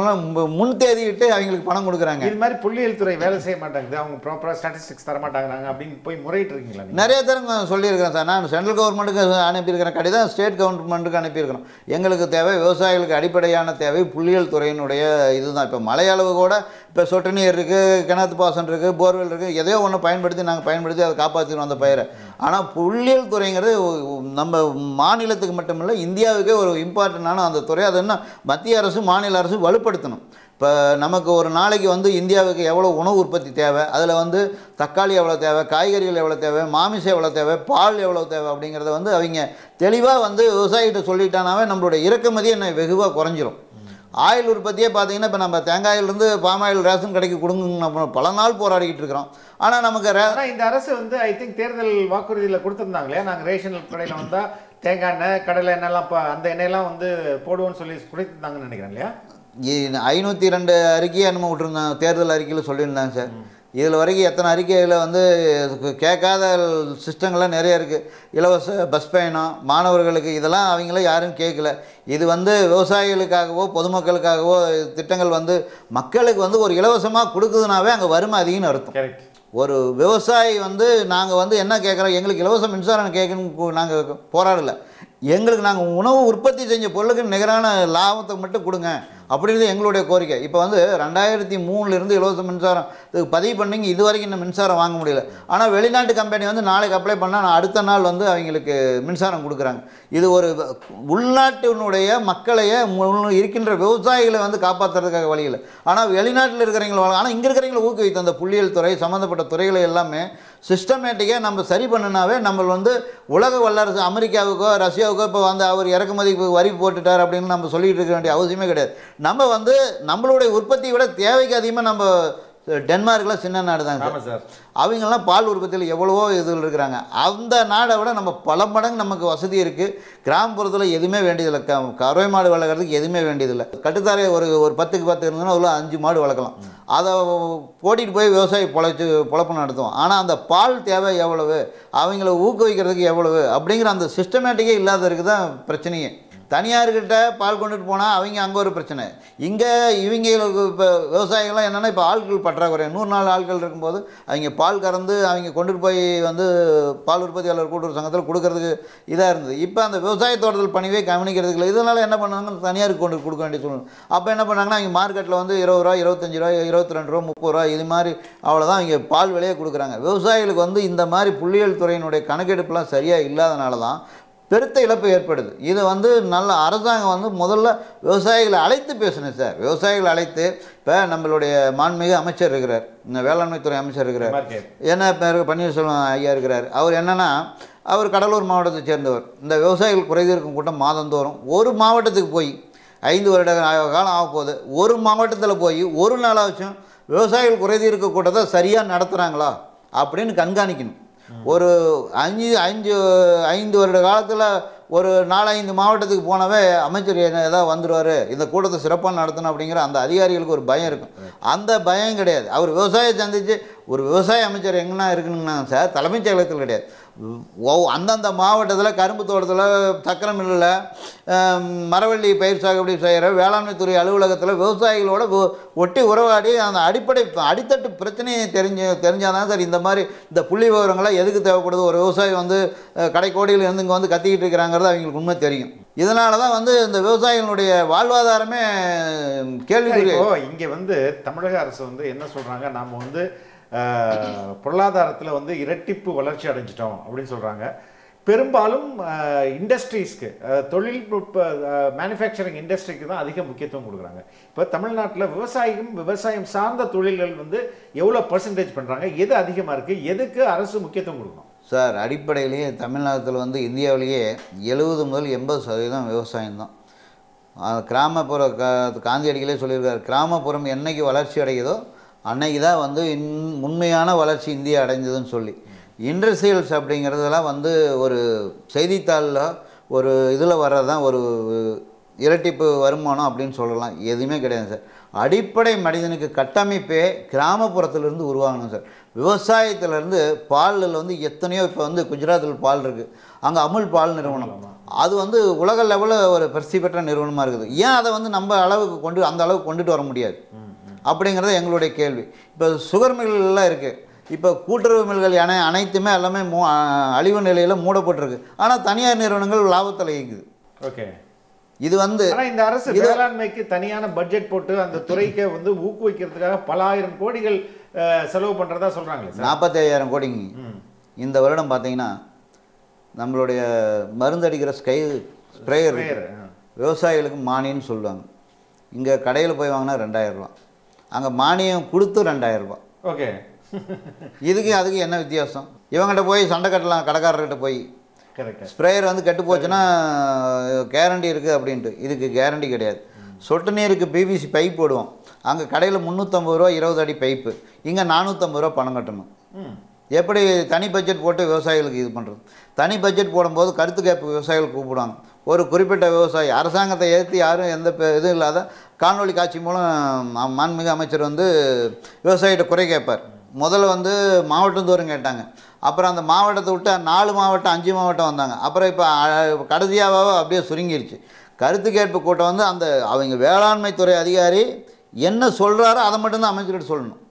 முன் தேதியிட்டு அவங்களுக்கு பணம் கொடுக்குறாங்க. இது மாதிரி புள்ளியியல் துறை வேலை செய்ய மாட்டாங்க, அவங்க ப்ராப்பராக ஸ்டாட்டிஸ்டிக்ஸ் தர மாட்டாங்க அப்படின்னு போய் முறையிட்டு இருக்கீங்களா? நிறைய தடவை சொல்லியிருக்கிறேன் சார். நான் சென்ட்ரல் கவர்மெண்ட்டுக்கு அனுப்பியிருக்கிறேன் கடிதம், ஸ்டேட் கவர்மெண்ட்டுக்கு அனுப்பியிருக்கிறோம். எங்களுக்கு தேவை விவசாயிகளுக்கு அடிப்படையான தேவை புள்ளியியல் துறையினுடைய இதுதான். இப்போ மழை அளவு கூட இப்போ சொட்டு நீர் இருக்குது, கிணத்து பாசனம் இருக்குது, போர்வெல் இருக்குது, எதையோ ஒன்று பயன்படுத்தி அதை காப்பாற்றிடுவோம் அந்த பயிரை. ஆனால் புள்ளியியல் துறைங்கிறது நம்ம மாநிலத்துக்கு மட்டுமில்லை, இந்தியாவுக்கே ஒரு இம்பார்ட்டண்டான அந்த துறை. அது என்ன மத்திய அரசு மாநில அரசு வலுப்படுத்தணும். இப்போ நமக்கு ஒரு நாளைக்கு வந்து இந்தியாவுக்கு எவ்வளோ உணவு உற்பத்தி தேவை, அதில் வந்து தக்காளி எவ்வளோ தேவை, காய்கறிகள் எவ்வளோ தேவை, மாமிசம் எவ்வளோ தேவை, பால் எவ்வளோ தேவை அப்படிங்கிறத வந்து அவங்க தெளிவாக வந்து விவசாயிகிட்ட சொல்லிட்டானாவே நம்மளுடைய இறக்குமதி என்ன வெகுவாக குறைஞ்சிரும். ஆயில் உற்பத்தியே பார்த்தீங்கன்னா இப்போ நம்ம தேங்காயிலிருந்து பாமாயில் ரேஷன் கடைக்கு கொடுங்க பல நாள் போராடிக்கிட்டு இருக்கிறோம். ஆனால் நமக்கு இந்த அரசு வந்து ஐ திங்க் தேர்தல் வாக்குறுதியில் கொடுத்துருந்தாங்களே, நாங்கள் ரேஷன் கடையில் வந்தால் தேங்காய் எண்ணெய் கடலை எண்ணெய்லாம் அந்த எண்ணெயெல்லாம் வந்து போடுவோன்னு சொல்லி குறைத்தாங்கன்னு நினைக்கிறேன் இல்லையா? 502 அறிக்கையை என்னமோ விட்டுருந்தாங்க, தேர்தல் அறிக்கையில் சொல்லியிருந்தாங்க சார். இதில் வரைக்கும் எத்தனை அறிக்கையில் வந்து கேட்காத சிஸ்டங்கள்லாம் நிறைய இருக்குது. இலவச பஸ் பயணம் மாணவர்களுக்கு, இதெல்லாம் அவங்களும் யாரும் கேட்கல. இது வந்து விவசாயிகளுக்காகவோ பொதுமக்களுக்காகவோ திட்டங்கள் வந்து மக்களுக்கு வந்து ஒரு இலவசமாக கொடுக்குதுனாவே அங்கே வறுமை அதிகம்னு அர்த்தம். கரெக்ட். ஒரு விவசாயி வந்து நாங்கள் வந்து என்ன கேட்குறோம், எங்களுக்கு இலவச மின்சாரம் கேட்கணும், நாங்கள் போராடலை, எங்களுக்கு நாங்கள் உணவு உற்பத்தி செஞ்ச பொருளுக்கு நிகரான லாபத்தை மட்டும் கொடுங்க அப்படின்றது எங்களுடைய கோரிக்கை. இப்போ வந்து 2003 இலவச மின்சாரம் பதிவு பண்ணிங்க, இது வரைக்கும் இன்னும் மின்சாரம் வாங்க முடியல. ஆனால் வெளிநாட்டு கம்பெனி வந்து நாளைக்கு அப்ளை பண்ணால் அடுத்த நாள் வந்து அவங்களுக்கு மின்சாரம் கொடுக்குறாங்க. இது ஒரு உள்நாட்டினுடைய மக்களையே இருக்கின்ற விவசாயிகளை வந்து காப்பாற்றுறதுக்காக வழி இல்லை. ஆனால் வெளிநாட்டில் இருக்கிறவங்கள, ஆனால் இங்கே இருக்கிறவங்களை ஊக்குவித்து அந்த புள்ளியியல் துறை சம்மந்தப்பட்ட துறைகளை எல்லாமே சிஸ்டமேட்டிக்காக நம்ம சரி பண்ணினாவே நம்ம வந்து உலக வல்லரசு அமெரிக்காவுக்கோ ரஷ்யாவுக்கோ இப்போ வந்து அவர் இறக்குமதிக்கு வரி போட்டுட்டார் அப்படின்னு நம்ம சொல்லிகிட்டு இருக்க வேண்டிய அவசியமே கிடையாது. நம்ம வந்து நம்மளுடைய உற்பத்தியை விட தேவைக்கு அதிகமாக நம்ம டென்மார்க்கில் சின்ன நாடு தாங்க சார். அவங்கெல்லாம் பால் உற்பத்தியில் எவ்வளவோ இதில் இருக்கிறாங்க. அந்த நாடை விட நம்ம பல மடங்கு நமக்கு வசதி இருக்குது. கிராமப்புறத்தில் எதுவுமே வேண்டியதில்லை. கறவை மாடு வளர்க்குறதுக்கு எதுவுமே வேண்டியதில்லை. கட்டுத்தாரை ஒரு 10க்கு 10 இருந்ததுன்னா அவ்வளோ 5 மாடு வளர்க்கலாம். அதை ஓட்டிகிட்டு போய் விவசாயி பொழப்பு நடத்துவோம். ஆனால் அந்த பால் தேவை எவ்வளவு, அவங்கள ஊக்குவிக்கிறதுக்கு எவ்வளவு அப்படிங்கிற அந்த சிஸ்டமேட்டிக்கே இல்லாததுக்கு தான் பிரச்சனையே. தனியார்கிட்ட பால் கொண்டுட்டு போனால் அவங்க அங்கே ஒரு பிரச்சனை. இங்கே இவங்களுக்கு இப்போ விவசாயிகள்லாம் என்னென்னா இப்போ ஆட்கள் பற்றாக்குறை, 104 ஆட்கள் இருக்கும்போது அவங்க பால் கறந்து அவங்க கொண்டுட்டு போய் வந்து பால் உற்பத்தியாளர் கூட்டுறவு சங்கத்தில் கொடுக்கறதுக்கு இதாக இருந்தது. இப்போ அந்த விவசாய தோட்டத்தில் பணிவே கவனிக்கிறதுக்கு இல்லை. இதனால் என்ன பண்ணாங்க, தனியாருக்கு கொண்டு கொடுக்க வேண்டிய சூழ்நிலை. அப்போ என்ன பண்ணாங்கன்னா அவங்க மார்க்கெட்டில் வந்து 20 ரூபா 25 ரூபா 22 ரூபா 30 ரூபா இது மாதிரி அவ்வளோதான் அவங்க பால் விலையை கொடுக்குறாங்க. விவசாயிகளுக்கு வந்து இந்த மாதிரி புள்ளியியல் துறையினுடைய கணக்கெடுப்புலாம் சரியாக இல்லாதனால தான் பெருத்த இழப்பு ஏற்படுது. இது வந்து நல்ல அரசாங்கம் வந்து முதல்ல விவசாயிகளை அழைத்து பேசணும் சார். விவசாயிகளை அழைத்து, இப்போ நம்மளுடைய மாண்புமிகு அமைச்சர் இருக்கிறார், இந்த வேளாண்மைத்துறை அமைச்சர் இருக்கிறார், என்ன பேர் பன்னீர்செல்வம் ஐயா இருக்கிறார். அவர் என்னென்னா அவர் கடலூர் மாவட்டத்தை சேர்ந்தவர். இந்த விவசாயிகள் குறைதீர்க்கும் கூட்டம் மாதந்தோறும் ஒரு மாவட்டத்துக்கு போய் 5 வருட காலம் ஆக போகுது. ஒரு மாவட்டத்தில் போய் ஒரு நாளாச்சும் விவசாயிகள் குறைதீர்க்க கூட்டத்தை சரியாக நடத்துகிறாங்களா அப்படின்னு கண்காணிக்கணும். ஒரு 5 வருட காலத்தில் ஒரு 4-5 மாவட்டத்துக்கு போனவே அமைச்சர் ஏதாவது வந்துடுவார், இந்த கூட்டத்தை சிறப்பாக நடத்தணும் அப்படிங்கிற அந்த அதிகாரிகளுக்கு ஒரு பயம் இருக்கும். அந்த பயம் கிடையாது. அவர் விவசாயியை சந்தித்து ஒரு விவசாய அமைச்சர் எங்கன்னா இருக்கணுங்கன்னா சார் தலைமைச் செயலகத்தில் கிடையாது. அந்தந்த மாவட்டத்தில் கரும்பு தோட்டத்தில், சக்கரை மில்லில், மரவள்ளி பயிர் சாகுபடி செய்கிற வேளாண்மைத்துறை அலுவலகத்தில் விவசாயிகளோட ஒட்டி உறவாடி அந்த அடித்தட்டு பிரச்சனையை தெரிஞ்சால் தான் சார் இந்த மாதிரி இந்த புள்ளி விவரங்களை எதுக்கு தேவைப்படுது. ஒரு விவசாயி வந்து கடைக்கோடியில் இருந்து இங்கே வந்து கத்திக்கிட்டு இருக்கிறாங்கிறது அவங்களுக்கு உண்மை தெரியும். இதனால தான் வந்து இந்த விவசாயிகளுடைய வாழ்வாதாரமே கேள்விக்குரிய. இங்கே வந்து தமிழக அரசு வந்து என்ன சொல்கிறாங்க, நாம் வந்து பொருளாதாரத்தில் வந்து இரட்டிப்பு வளர்ச்சி அடைஞ்சிட்டோம் அப்படின்னு சொல்கிறாங்க. பெரும்பாலும் இண்டஸ்ட்ரீஸ்க்கு, தொழில்நுட்ப மேனுஃபேக்சரிங் இண்டஸ்ட்ரிக்கு தான் அதிக முக்கியத்துவம் கொடுக்குறாங்க. இப்போ தமிழ்நாட்டில் விவசாயம் சார்ந்த தொழில்கள் வந்து எவ்வளோ பர்சன்டேஜ் பண்ணுறாங்க, எது அதிகமாக இருக்குது, எதுக்கு அரசு முக்கியத்துவம் கொடுக்கணும் சார்? அடிப்படையிலேயே தமிழ்நாட்டில் வந்து இந்தியாவிலேயே 70 முதல் 80% விவசாயம்தான். கிராமப்புற காந்தியடிகளே சொல்லியிருக்காரு, கிராமப்புறம் என்னைக்கு வளர்ச்சி அடையுதோ அன்னைக்கு தான் வந்து உண்மையான வளர்ச்சி இந்தியா அடைஞ்சதுன்னு சொல்லி. இண்டஸ்ட்ரியல்ஸ் அப்படிங்கிறதெல்லாம் வந்து ஒரு செய்தித்தாளில் ஒரு இதில் வர்றது தான் ஒரு இரட்டிப்பு வருமானம் அப்படின்னு சொல்லலாம். எதுவுமே கிடையாது சார். அடிப்படை மனிதனுக்கு கட்டமைப்பே கிராமப்புறத்திலிருந்து உருவாகணும் சார். விவசாயத்திலேருந்து பாலில் வந்து எத்தனையோ, இப்போ வந்து குஜராத்தில் பால் இருக்குது, அங்கே அமுல் பால் நிறுவனம், அது வந்து உலக லெவலில் ஒரு பிரசித்தி பெற்ற நிறுவனமாக இருக்குது. ஏன் அதை வந்து நம்ம அளவுக்கு அந்த அளவுக்கு கொண்டுட்டு வர முடியாது அப்படிங்கிறது எங்களுடைய கேள்வி. இப்போ சுகர் மில்லாம் இருக்குது, இப்போ கூட்டுறவு மில்கள் அனைத்துமே எல்லாமே அழிவு நிலையில் மூடப்பட்டிருக்கு. ஆனால் தனியார் நிறுவனங்கள் லாபத்தில் இயங்குது. ஓகே, இது வந்து இந்த அரசு வேளாண்மைக்கு தனியான பட்ஜெட் போட்டு அந்த துறைக்கு வந்து ஊக்குவிக்கிறதுக்காக பல ஆயிரம் கோடிகள் செலவு பண்ணுறதா சொல்கிறாங்களே. 45,000 கோடிங்க. இந்த வருடம் பார்த்தீங்கன்னா நம்மளுடைய மருந்தடிக்கிற ஸ்ப்ரேயர் விவசாயிகளுக்கு மானியம்னு சொல்லுவாங்க. இங்கே கடையில் போய் வாங்கினா 2000 ரூபா, அங்கே மானியம் கொடுத்து 2000 ரூபா. ஓகே, அதுக்கு என்ன வித்தியாசம்? இவங்ககிட்ட போய் சண்டை கட்டலாம், கடைக்காரர்கிட்ட போய் ஸ்ப்ரேயர் வந்து கெட்டு போச்சுன்னா கேரண்டி இருக்குது அப்படின்ட்டு. இதுக்கு கேரண்டி கிடையாது. சொட்டு நீருக்கு பிவிசி பைப் போடுவோம், அங்கே கடையில் 350 ரூபா 20 அடி பைப்பு, இங்கே 450 ரூபா பணம் கட்டணும். எப்படி தனி பட்ஜெட் போட்டு விவசாயிகளுக்கு இது பண்ணுறது? தனி பட்ஜெட் போடும்போது கருத்து கேட்பு விவசாயிகள் கூப்பிடுவாங்க. ஒரு குறிப்பிட்ட விவசாயி அரசாங்கத்தை எதிர்த்து யாரும் எந்த இதுவும் இல்லாத காணொலி காட்சி மூலம் மாண்புமிகு அமைச்சர் வந்து விவசாயிகிட்ட குறை கேட்பார். முதல்ல வந்து மாவட்டந்தோறும் கேட்டாங்க. அப்புறம் அந்த மாவட்டத்தை விட்டு 4 மாவட்டம் 5 மாவட்டம் வந்தாங்க. அப்புறம் இப்போ கடைசியாக அப்படியே சுருங்கிருச்சு. கருத்து கேட்பு கூட்டம் வந்து அந்த அவங்க வேளாண்மைத்துறை அதிகாரி என்ன சொல்கிறாரோ அதை மட்டும்தான் அமைச்சர்கிட்ட சொல்லணும்.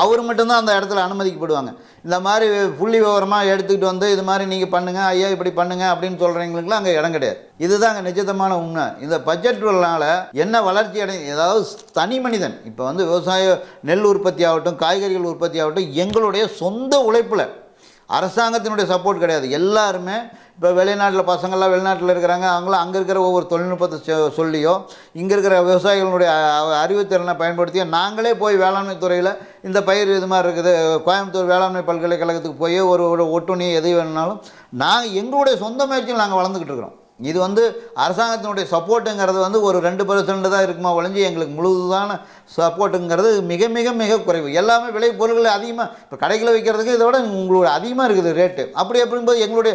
அவர் மட்டும்தான் அந்த இடத்துல அனுமதிக்கப்படுவாங்க. இந்த மாதிரி புள்ளி விவரமாக எடுத்துக்கிட்டு வந்து இது மாதிரி நீங்கள் பண்ணுங்கள் ஐயா இப்படி பண்ணுங்கள் அப்படின்னு சொல்கிறவங்களுக்குலாம் அங்கே இடம் கிடையாது. இதுதான் அங்கே நிஜத்தமான உண்மை. இந்த பட்ஜெட்டுனால என்ன வளர்ச்சி ஏதாவது தனி மனிதன் இப்போ வந்து விவசாய நெல் உற்பத்தி ஆகட்டும், காய்கறிகள் உற்பத்தி ஆகட்டும், எங்களுடைய சொந்த உழைப்பில் அரசாங்கத்தினுடைய சப்போர்ட் கிடையாது. எல்லாருமே இப்போ வெளிநாட்டில் பசங்கள்லாம் வெளிநாட்டில் இருக்கிறாங்க. அவங்களாம் அங்கே இருக்கிற ஒவ்வொரு தொழில்நுட்பத்தை சொல்லியோ இங்கே இருக்கிற விவசாயிகளுடைய அறிவுத்திறனை பயன்படுத்தியோ நாங்களே போய் வேளாண்மை துறையில் இந்த பயிர் இது மாதிரி இருக்குது, கோயம்புத்தூர் வேளாண்மை பல்கலைக்கழகத்துக்கு போய் ஒரு ஒட்டுணி எது வேணுனாலும் நாங்கள் எங்களுடைய சொந்த முயற்சியில் நாங்கள் வளர்ந்துக்கிட்டு இருக்கிறோம். இது வந்து அரசாங்கத்தினுடைய சப்போர்ட்டுங்கிறது வந்து ஒரு 2% தான் இருக்குமா ஒழிஞ்சு எங்களுக்கு முழுதான சப்போர்ட்டுங்கிறது மிக மிக மிக குறைவு. எல்லாமே விலை பொருட்கள் அதிகமாக இப்போ கடைகளை வைக்கிறதுக்கு இதோட உங்களோட அதிகமாக இருக்குது ரேட்டு. அப்படி அப்படிங்கும்போது எங்களுடைய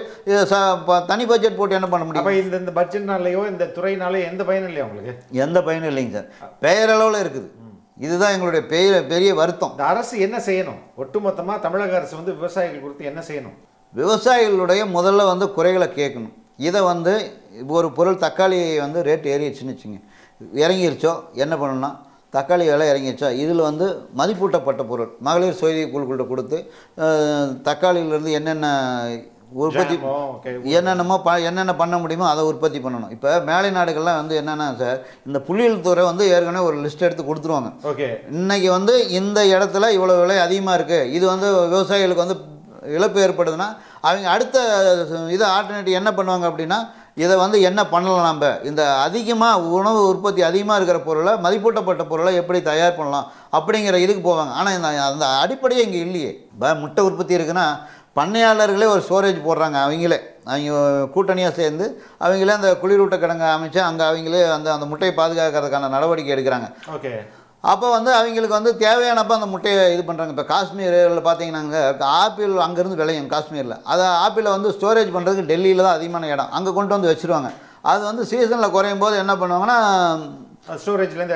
தனி பட்ஜெட் போட்டு என்ன பண்ண முடியும்? அப்போ இந்த பட்ஜெட்னாலேயோ இந்த துறையினாலேயோ எந்த பயனும் இல்லையா உங்களுக்கு? எந்த பயனும் இல்லைங்க சார். பெயரளவில் இருக்குது. இதுதான் எங்களுடைய பெரிய வருத்தம். இந்த அரசு என்ன செய்யணும்? ஒட்டுமொத்தமாக தமிழக அரசு வந்து விவசாயிகள் குறித்து என்ன செய்யணும்? விவசாயிகளுடைய முதல்ல வந்து குறைகளை கேட்கணும். இதை வந்து ஒரு பொருள் தக்காளி வந்து ரேட் ஏறிடுச்சுன்னு வச்சுங்க, இறங்கிருச்சோ என்ன பண்ணணும்னா தக்காளி விலை இறங்கிருச்சோ இதில் வந்து மதிப்பூட்டப்பட்ட பொருள் மகளிர் சுய குழுக்கிட்ட கொடுத்து தக்காளியிலேருந்து என்னென்ன உற்பத்தி என்னென்ன பண்ண முடியுமோ அதை உற்பத்தி பண்ணணும். இப்போ மேலை நாடுகள்லாம் வந்து என்னென்னா சார், இந்த புள்ளியியல் துறை வந்து ஏற்கனவே ஒரு லிஸ்ட் எடுத்து கொடுத்துருவாங்க. ஓகே, இன்றைக்கி வந்து இந்த இடத்துல இவ்வளோ விலை அதிகமாக இருக்குது, இது வந்து விவசாயிகளுக்கு வந்து இழப்பு ஏற்படுதுன்னா அவங்க அடுத்த இதை ஆல்டர்னேட்டிவ் என்ன பண்ணுவாங்க அப்படின்னா இதை வந்து என்ன பண்ணலாம், நம்ம இந்த அதிகமாக உணவு உற்பத்தி அதிகமாக இருக்கிற பொருளை மதிப்பூட்டப்பட்ட பொருளை எப்படி தயார் பண்ணலாம் அப்படிங்கிற இதுக்கு போவாங்க. ஆனால் இந்த அந்த அடிப்படையே இங்கே இல்லையே. இப்போ முட்டை உற்பத்தி இருக்குன்னா பண்ணையாளர்களே ஒரு ஸ்டோரேஜ் போடுறாங்க. அவங்க கூட்டணியாக சேர்ந்து அவங்களே அந்த குளிரூட்ட கிடங்கு அமைச்சு அங்கே அவங்களே அந்த முட்டையை பாதுகாக்கிறதுக்கான நடவடிக்கை எடுக்கிறாங்க. ஓகே, அப்போ வந்து அவங்களுக்கு வந்து தேவையானப்போ அந்த முட்டையை இது பண்ணுறாங்க. இப்போ காஷ்மீரில் பார்த்தீங்கன்னாங்க ஆப்பிள் அங்கேருந்து விளையும் காஷ்மீரில். அதை ஆப்பிளை வந்து ஸ்டோரேஜ் பண்ணுறதுக்கு டெல்லியில் தான் அதிகமான இடம், அங்கே கொண்டு வந்து வச்சுருவாங்க. அது வந்து சீசனில் குறையும் போது என்ன பண்ணுவாங்கன்னா ஸ்டோரேஜ்லேருந்து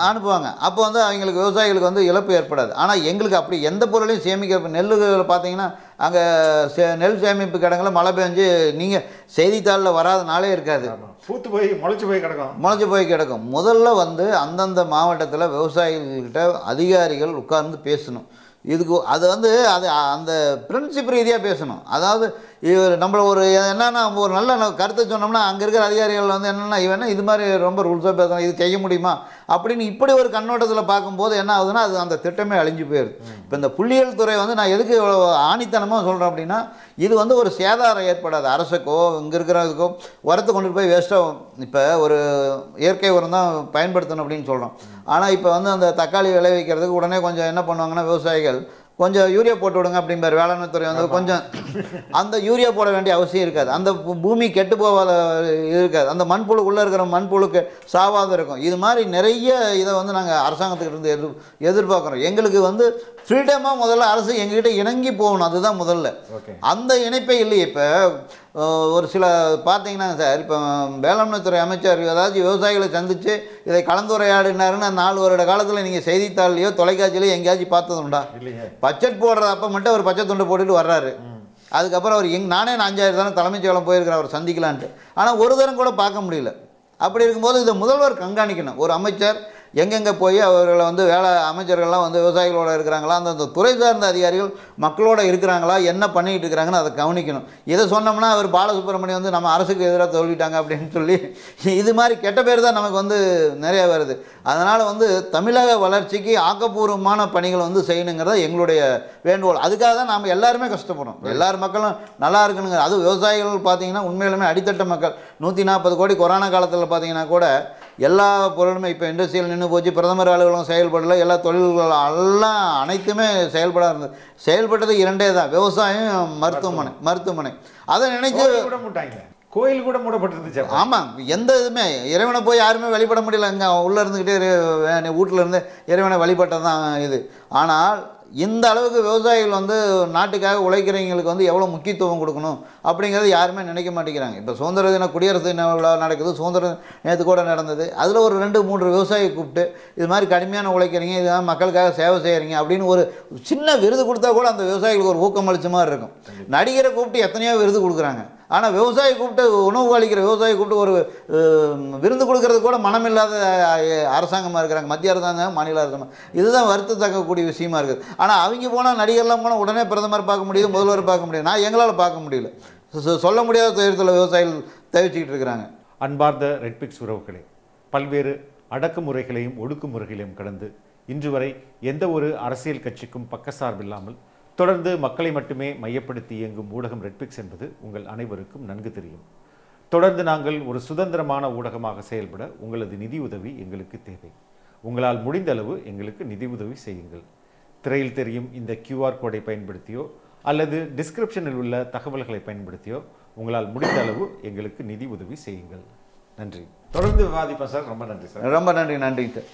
அனுப்புவாங்க. அப்போ வந்து அவங்களுக்கு விவசாயிகளுக்கு வந்து இழப்பு ஏற்படாது. ஆனால் எங்களுக்கு அப்படி எந்த பொருளையும் சேமிக்க நெல்லுகளை பார்த்தீங்கன்னா அங்கே நெல் சேமிப்பு கிடங்குல மழை பெஞ்சு நீங்கள் செய்தித்தாளில் வராத நாளே இருக்காது, பூத்து போய் முளைச்சி போய் கிடக்கும். முதல்ல வந்து அந்தந்த மாவட்டத்தில் விவசாயிகள்கிட்ட அதிகாரிகள் உட்கார்ந்து பேசணும். இதுக்கு அது வந்து அந்த பிரின்சிப் ரீதியாக பேசணும். அதாவது நம்மளை ஒரு என்னென்னா ஒரு நல்ல கருத்தை சொன்னோம்னா அங்கே இருக்கிற அதிகாரிகள் வந்து என்னென்னா இவன் இது மாதிரி ரொம்ப ரூல்ஸாக பேசணும், இது செய்ய முடியுமா அப்படின்னு இப்படி ஒரு கண்ணோட்டத்தில் பார்க்கும்போது என்ன ஆகுதுன்னா அது அந்த திட்டமே அழிஞ்சு போயிடுது. இப்போ இந்த புள்ளியியல் துறை வந்து நான் எதுக்கு ஆணித்தனமாக சொல்கிறேன் அப்படின்னா இது வந்து ஒரு சேதாரம் ஏற்படாது அரசுக்கோ இங்கே இருக்கிறதுக்கோ. உரத்தை கொண்டு போய் வேஸ்ட்டாக இப்போ ஒரு இயற்கை உரம் தான் பயன்படுத்தணும் அப்படின்னு சொல்கிறோம். ஆனால் இப்போ வந்து அந்த தக்காளி விளைவிக்கிறதுக்கு உடனே கொஞ்சம் என்ன பண்ணுவாங்கன்னா விவசாயிகள் கொஞ்சம் யூரியா போட்டு விடுங்க அப்படிம்பார் வேளாண்மைத்துறை வந்து. கொஞ்சம் அந்த யூரியா போட வேண்டிய அவசியம் இருக்காது, அந்த பூமி கெட்டு போகாத இருக்காது, அந்த மண்புழு உள்ளே இருக்கிற மண்புழுக்கு சாவாத இருக்கும். இது மாதிரி நிறைய இதை வந்து நாங்கள் அரசாங்கத்துக்கிட்ட இருந்து எதிர்பார்க்குறோம். எங்களுக்கு வந்து ஃப்ரீடமாக முதல்ல அரசு எங்ககிட்ட இணங்கி போகணும், அதுதான் முதல்ல. அந்த இணைப்பே இல்லையே. இப்போ ஒரு சில பார்த்தீங்கன்னா சார், இப்போ வேளாண்மைத்துறை அமைச்சர் ஏதாச்சும் விவசாயிகளை சந்தித்து இதை கலந்துரையாடினாருன்னு 4 வருட காலத்தில் நீங்கள் செய்தித்தாள்லையோ தொலைக்காட்சியிலையோ எங்கேயாச்சும் பார்த்ததுண்டா? பட்ஜெட் போடுறப்ப மட்டும் அவர் பச்சை துண்டை போட்டுட்டு வர்றாரு. அதுக்கப்புறம் அவர் நானே 5,000 தானே தலைமைச் செயலம் போயிருக்கிறேன் அவர் சந்திக்கலான்ட்டு. ஆனால் ஒரு தரம் கூட பார்க்க முடியல. அப்படி இருக்கும்போது இதை முதல்வர் கண்காணிக்கணும். ஒரு அமைச்சர் எங்கெங்கே போய் அவர்களை வந்து அமைச்சர்கள்லாம் வந்து விவசாயிகளோடு இருக்கிறாங்களா, அந்தந்த துறை சார்ந்த அதிகாரிகள் மக்களோடு இருக்கிறாங்களா, என்ன பண்ணிக்கிட்டு இருக்கிறாங்கன்னு அதை கவனிக்கணும். இதை சொன்னோம்னா அவர் பாலசுப்ரமணியம் வந்து நம்ம அரசுக்கு எதிராக சொல்லிட்டாங்க அப்படின்னு சொல்லி இது மாதிரி கெட்ட பேர் தான் நமக்கு வந்து நிறையா வருது. அதனால் வந்து தமிழக வளர்ச்சிக்கு ஆக்கப்பூர்வமான பணிகள் வந்து செய்யணுங்கிறத எங்களுடைய வேண்டுகோள். அதுக்காக தான் நாம் எல்லாருமே கஷ்டப்படுறோம். எல்லார் மக்களும் நல்லா இருக்கணுங்க. அது விவசாயிகள் பார்த்தீங்கன்னா உண்மையிலுமே அடித்தட்ட மக்கள். 140 கோடி கொரோனா காலத்தில் பார்த்தீங்கன்னா கூட எல்லா பொருளுமே இப்போ இண்டஸ்ட்ரியில் நின்று போச்சு, பிரதமர் அலுவலகம் செயல்படலை, எல்லா தொழில்கள் எல்லாம் அனைத்துமே செயல்பட இருந்தது. செயல்பட்டது 2 தான், விவசாயம் மருத்துவமனை. அதை நினைச்சு கோயில் கூட மூடப்பட்டிருந்துச்சு. ஆமாம், எந்த இதுவுமே இறைவனை போய் யாருமே வழிபட முடியல. அங்கே உள்ளே இருந்துக்கிட்டே வீட்டில் இருந்து இறைவனை வழிபட்டது தான் இது. ஆனால் இந்த அளவுக்கு விவசாயிகள் வந்து நாட்டுக்காக உழைக்கிறவங்களுக்கு வந்து எவ்வளோ முக்கியத்துவம் கொடுக்கணும் அப்படிங்கிறது யாருமே நினைக்க மாட்டேங்கிறாங்க. இப்போ சுதந்திர தின குடியரசு தின விழா நடக்குது, சுதந்திர நேற்று கூட நடந்தது. அதில் ஒரு 2-3 விவசாயியை கூப்பிட்டு இது மாதிரி கடுமையான உழைக்கிறீங்க, இதுதான் மக்களுக்காக சேவை செய்கிறீங்க அப்படின்னு ஒரு சின்ன விருது கொடுத்தா கூட அந்த விவசாயிகளுக்கு ஒரு ஊக்கம் அளிச்ச மாதிரி இருக்கும். நடிகரை கூப்பிட்டு எத்தனையோ விருது கொடுக்குறாங்க, ஆனால் விவசாயி கூப்பிட்டு உணவு அளிக்கிற விவசாயி கூப்பிட்டு ஒரு விருந்து கொடுக்கறது கூட மனமில்லாத அரசாங்கமாக இருக்கிறாங்க, மத்திய அரசாங்கம், மாநில அரசாங்கம். இதுதான் வருத்தத்தக்கக்கூடிய விஷயமா இருக்குது. ஆனால் அவங்க போனால், நடிகர்லாம் போனால் உடனே பிரதமர் பார்க்க முடியுது, முதல்வர் பார்க்க முடியுது. நான் எங்களால் பார்க்க முடியல. சொல்ல முடியாத துயரத்தில் விவசாயிகள் தவிச்சுக்கிட்டு இருக்கிறாங்க. அன்பார்ந்த ரெட்பிக்ஸ் உறவுகளே, பல்வேறு அடக்குமுறைகளையும் ஒடுக்குமுறைகளையும் கடந்து இன்று வரை எந்த ஒரு அரசியல் கட்சிக்கும் பக்கசார்பில்லாமல் தொடர்ந்து மக்களை மட்டுமே மையப்படுத்தி இயங்கும் ஊடகம் ரெட்பிக்ஸ் என்பது உங்கள் அனைவருக்கும் நன்கு தெரியும். தொடர்ந்து நாங்கள் ஒரு சுதந்திரமான ஊடகமாக செயல்பட உங்களது நிதி உதவி எங்களுக்கு தேவை. உங்களால் முடிந்த அளவு எங்களுக்கு நிதி உதவி செய்யுங்கள். திரையில் தெரியும் இந்த QR கோடை பயன்படுத்தியோ அல்லது டிஸ்கிரிப்ஷனில் உள்ள தகவல்களை பயன்படுத்தியோ உங்களால் முடிந்த அளவு எங்களுக்கு நிதி உதவி செய்யுங்கள். நன்றி. தொடர்ந்து விவாதிப்போம் சார். ரொம்ப நன்றி சார். ரொம்ப நன்றி. நன்றி சார்.